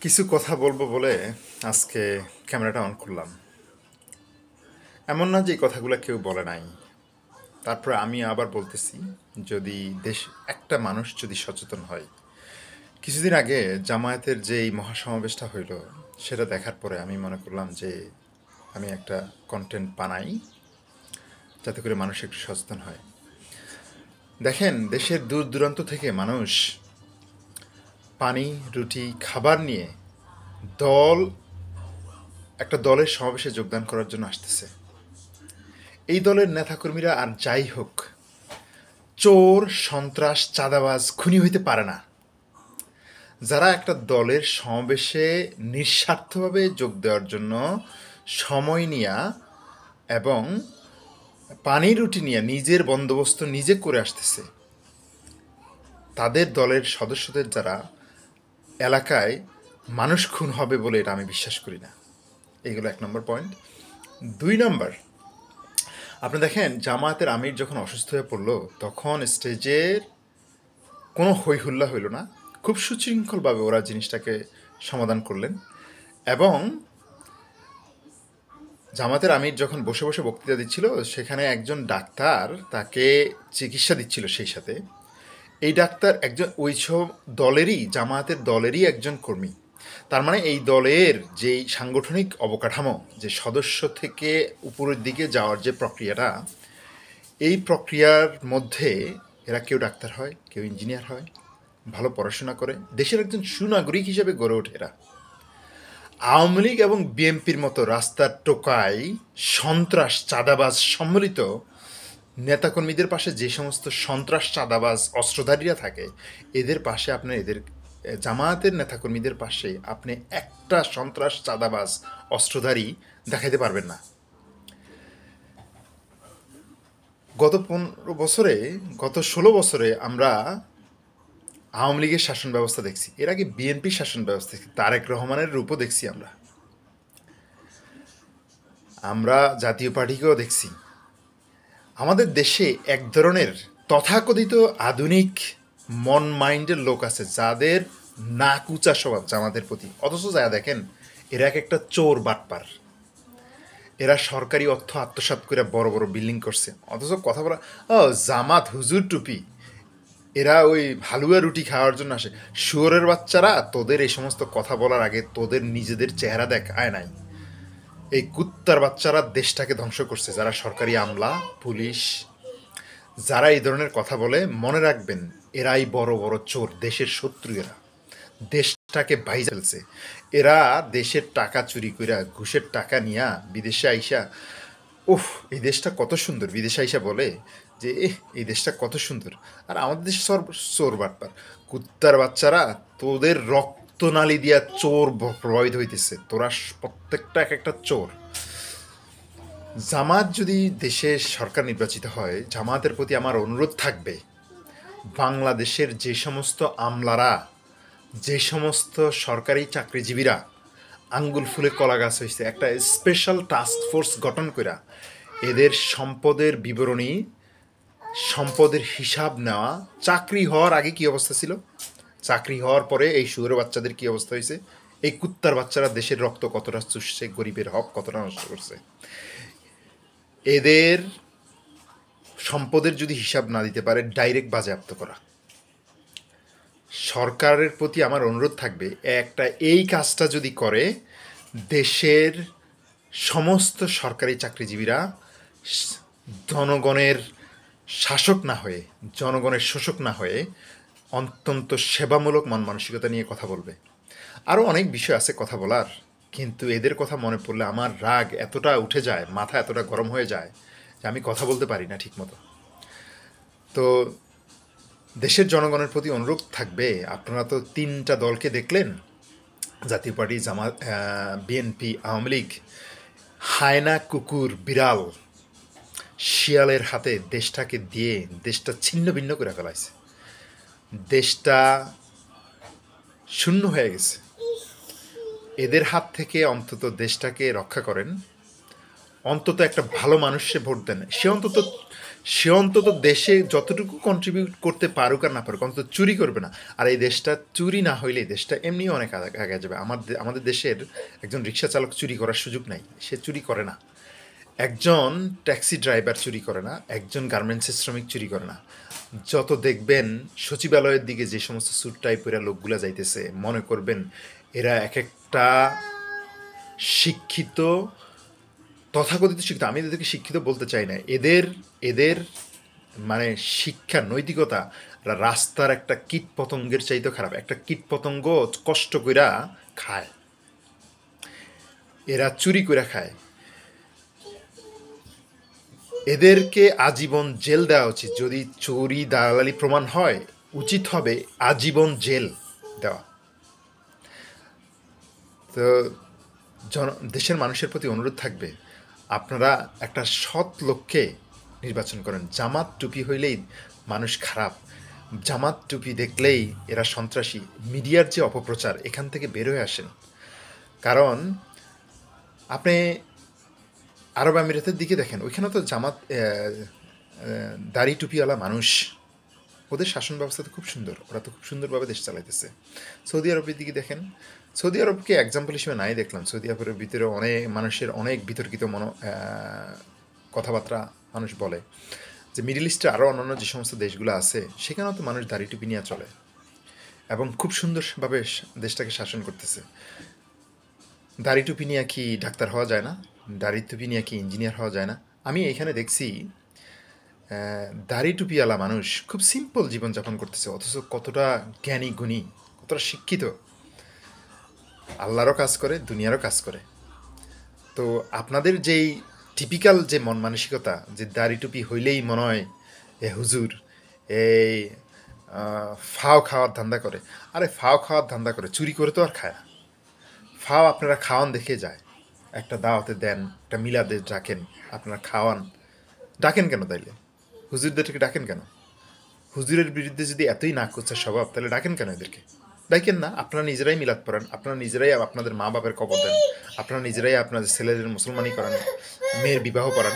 কিছু কথা বলবো বলে আজকে ক্যামেরাটা অন করলাম। এমন না যে এই কথাগুলো কেউ বলে নাই, তারপরে আমি আবার বলতেছি, যদি দেশ একটা মানুষ যদি সচেতন হয়। কিছুদিন আগে জামায়াতের যে এই মহাসমাবেশটা হইল, সেটা দেখার পরে আমি মনে করলাম যে আমি একটা কন্টেন্ট বানাই, যাতে করে মানুষ একটু সচেতন হয়। দেখেন, দেশের দূর দূরান্ত থেকে মানুষ পানি, রুটি, খাবার নিয়ে দল একটা দলের সমাবেশে যোগদান করার জন্য আসতেছে। এই দলের নেতাকর্মীরা আর যাই হোক, চোর, সন্ত্রাস, চাঁদাবাজ, খুনি হইতে পারে না। যারা একটা দলের সমাবেশে নিঃস্বার্থভাবে যোগ দেওয়ার জন্য সময় নিয়া এবং পানি রুটি নিয়ে নিজের বন্দোবস্ত নিজে করে আসতেছে, তাদের দলের সদস্যদের যারা এলাকায় মানুষ খুন হবে বলে এটা আমি বিশ্বাস করি না। এগুলো 1 নম্বর পয়েন্ট। 2 নম্বর, আপনি দেখেন জামায়াতের আমির যখন অসুস্থ হয়ে পড়লো, তখন স্টেজের কোনো হইহুল্লা হইল না, খুব সুশৃঙ্খলভাবে ওরা জিনিসটাকে সমাধান করলেন। এবং জামাতের আমির যখন বসে বসে বক্তৃতা দিচ্ছিল, সেখানে একজন ডাক্তার তাকে চিকিৎসা দিচ্ছিল। সেই সাথে এই ডাক্তার একজন ওই সব দলেরই, জামায়াতের দলেরই একজন কর্মী। তার মানে এই দলের যেই সাংগঠনিক অবকাঠামো, যে সদস্য থেকে উপরের দিকে যাওয়ার যে প্রক্রিয়াটা, এই প্রক্রিয়ার মধ্যে এরা কেউ ডাক্তার হয়, কেউ ইঞ্জিনিয়ার হয়, ভালো পড়াশোনা করে দেশের একজন সুনাগরিক হিসেবে গড়ে ওঠে এরা। আওয়ামী লীগ এবং বিএনপির মতো রাস্তার টোকায় সন্ত্রাস, চাঁদাবাজ সম্মিলিত নেতাকর্মীদের পাশে যে সমস্ত সন্ত্রাস, চাঁদাবাজ, অস্ত্রধারীরা থাকে, এদের পাশে আপনি জামায়াতের নেতাকর্মীদের পাশে আপনি একটা সন্ত্রাস, চাঁদাবাজ, অস্ত্রধারী দেখাইতে পারবেন না। গত 15 বছরে, গত 16 বছরে আমরা আওয়ামী লীগের শাসন ব্যবস্থা দেখছি, এর আগে বিএনপির শাসন ব্যবস্থা দেখছি, তারেক রহমানের রূপও দেখছি, আমরা জাতীয় পার্টিকেও দেখছি। আমাদের দেশে এক ধরনের তথাকথিত আধুনিক মন মাইন্ডের লোক আছে, যাদের নাক উঁচা স্বভাব জামাতের প্রতি, অথচ যা দেখেন এরা এক একটা চোর বাটপার। এরা সরকারি অর্থ আত্মসাৎ করে বড় বড় বিল্ডিং করছে, অথচ কথা বলা, ও জামাত, হুজুর, টুপি। এরা ওই হালুয়া রুটি খাওয়ার জন্য আসে। শুয়োরের বাচ্চারা, তোদের এই সমস্ত কথা বলার আগে তোদের নিজেদের চেহারা দেখায় নাই। এই কুত্তার বাচ্চারা দেশটাকে ধ্বংস করছে, যারা সরকারি আমলা, পুলিশ, যারা এই ধরনের কথা বলে, মনে রাখবেন এরাই বড় বড় চোর, দেশের শত্রু। এরা দেশটাকে বাইরে ফেলছে। এরা দেশের টাকা চুরি কইরা, ঘুষের টাকা নিয়া বিদেশে আইসা, উফ, এই দেশটা কত সুন্দর, বিদেশে আইসা বলে যে এই দেশটা কত সুন্দর। আর আমাদের দেশে চোর বাটপার। কুত্তার বাচ্চারা, তোদের রক্তনালী দিয়া চোর প্রভাবিত হইতেছে, তোরা প্রত্যেকটা এক একটা চোর। জামাত যদি দেশের সরকার নির্বাচিত হয়, জামাতের প্রতি আমার অনুরোধ থাকবে, বাংলাদেশের যে সমস্ত আমলারা, যে সমস্ত সরকারি চাকরিজীবীরা আঙ্গুল ফুলে কলা গাছ হয়েছে, একটা স্পেশাল টাস্ক ফোর্স গঠন করা এদের সম্পদের বিবরণী, সম্পদের হিসাব নেওয়া। চাকরি হওয়ার আগে কি অবস্থা ছিল, চাকরি হওয়ার পরে এই শুয়োর বাচ্চাদের কি অবস্থা হয়েছে, এই কুত্তার বাচ্চারা দেশের রক্ত কতটা চুষছে, গরিবের হক কতটা নষ্ট করছে, এদের সম্পদের যদি হিসাব না দিতে পারে, ডাইরেক্ট বাজেয়াপ্ত করা। সরকারের প্রতি আমার অনুরোধ থাকবে, একটা এই কাজটা যদি করে, দেশের সমস্ত সরকারি চাকরিজীবীরা জনগণের শাসক না হয়ে, জনগণের শোষক না হয়ে, অত্যন্ত সেবামূলক মন মানসিকতা নিয়ে কথা বলবে। আরও অনেক বিষয় আছে কথা বলার, কিন্তু এদের কথা মনে পড়লে আমার রাগ এতটা উঠে যায়, মাথা এতটা গরম হয়ে যায় যে আমি কথা বলতে পারি না ঠিকমতো। তো দেশের জনগণের প্রতি অনুরোধ থাকবে, আপনারা তো 3টা দলকে দেখলেন, জাতীয় পার্টি, জামাত, বিএনপি, আওয়ামী লীগ, হায়না, কুকুর, বিড়াল, শিয়ালের হাতে দেশটাকে দিয়ে দেশটা ছিন্ন ভিন্ন করে ফেলাইছে। দেশটা শূন্য হয়ে গেছে। এদের হাত থেকে অন্তত দেশটাকে রক্ষা করেন, অন্তত একটা ভালো মানুষে ভোট দেন। সে অন্তত সে অন্তত দেশে যতটুকু কন্ট্রিবিউট করতে পারুক আর না পারুক, অন্তত চুরি করবে না। আর এই দেশটা চুরি না হইলে দেশটা এমনিও অনেক আগে যাবে। আমাদের দেশের একজন রিক্সা চালক চুরি করার সুযোগ নাই, সে চুরি করে না। একজন ট্যাক্সি ড্রাইভার চুরি করে না, একজন গার্মেন্টসের শ্রমিক চুরি করে না। যত দেখবেন সচিবালয়ের দিকে যে সমস্ত স্যুট টাই পরে লোকগুলা যাইতেছে, মনে করবেন এরা এক একটা শিক্ষিত, তথাকথিত শিক্ষিত, আমি এদেরকে শিক্ষিত বলতে চাই না, এদের এদের মানে শিক্ষা নৈতিকতা রাস্তার একটা কীট পতঙ্গের চাইতে খারাপ। একটা কীট পতঙ্গ কষ্ট কইরা খায়, এরা চুরি কইরা খায়। এদেরকে আজীবন জেল দেওয়া উচিত। যদি চুরি দালালি প্রমাণ হয়, উচিত হবে আজীবন জেল দেওয়া। তো দেশের মানুষের প্রতি অনুরোধ থাকবে, আপনারা একটা সৎ লোককে নির্বাচন করেন। জামাত টুপি হইলেই মানুষ খারাপ, জামাত টুপি দেখলেই এরা সন্ত্রাসী, মিডিয়ার যে অপপ্রচার, এখান থেকে বের হয়ে আসেন। কারণ আপনি আরব আমিরাতের দিকে দেখেন, ওইখানে তো জামাত দাড়ি টুপিওয়ালা মানুষ, ওদের শাসন ব্যবস্থা তো খুব সুন্দর, ওরা তো খুব সুন্দরভাবে দেশ চালাইতেছে। সৌদি আরবের দিকে দেখেন, সৌদি আরবকে এক্সাম্পল হিসেবে নাই দেখলাম, সৌদি আরবের ভিতরে অনেক মানুষের অনেক বিতর্কিত কথাবার্তা মানুষ বলে যে মিডল ইস্টে আরও অন্যান্য যে সমস্ত দেশগুলো আছে সেখানেও তো মানুষ দাড়ি টুপি নিয়ে চলে এবং খুব সুন্দরভাবে দেশটাকে শাসন করতেছে। দাড়ি টুপি নিয়ে কি ডাক্তার হওয়া যায় না? দাড়ি টুপি নিয়ে কি ইঞ্জিনিয়ার হওয়া যায় না? আমি এখানে দেখছি দাড়ি টুপিওয়ালা মানুষ খুব সিম্পল জীবনযাপন করতেছে, অথচ কতটা জ্ঞানী গুণী, কতটা শিক্ষিত, আল্লাহরও কাজ করে, দুনিয়ারও কাজ করে। তো আপনাদের যেই টিপিক্যাল যে মন মানসিকতা, যে দাড়ি টুপি হইলেই মনে হয় এ হুজুর, এই ফাও খাওয়ার ধান্দা করে। আরে ফাও খাওয়ার ধান্দা করে, চুরি করে তো আর খায় না। ফাও আপনারা খাওয়ান দেখে যায়, একটা দাওয়াতে দেন, একটা মিলাদে ডাকেন, আপনারা খাওয়ান, ডাকেন কেন তাইলে? হুজুরদেরকে ডাকেন কেন? হুজুরের বিরুদ্ধে যদি এতই নাকচা স্বভাব, তাহলে ডাকেন কেন এদেরকে? ডাকেন না। আপনারা নিজেরাই মিলাদ পড়ান, আপনারা নিজেরাই আপনাদের মা বাবার কবর দেন, আপনারা নিজেরাই আপনাদের ছেলেদের মুসলমানি করান, মেয়ের বিবাহ করান।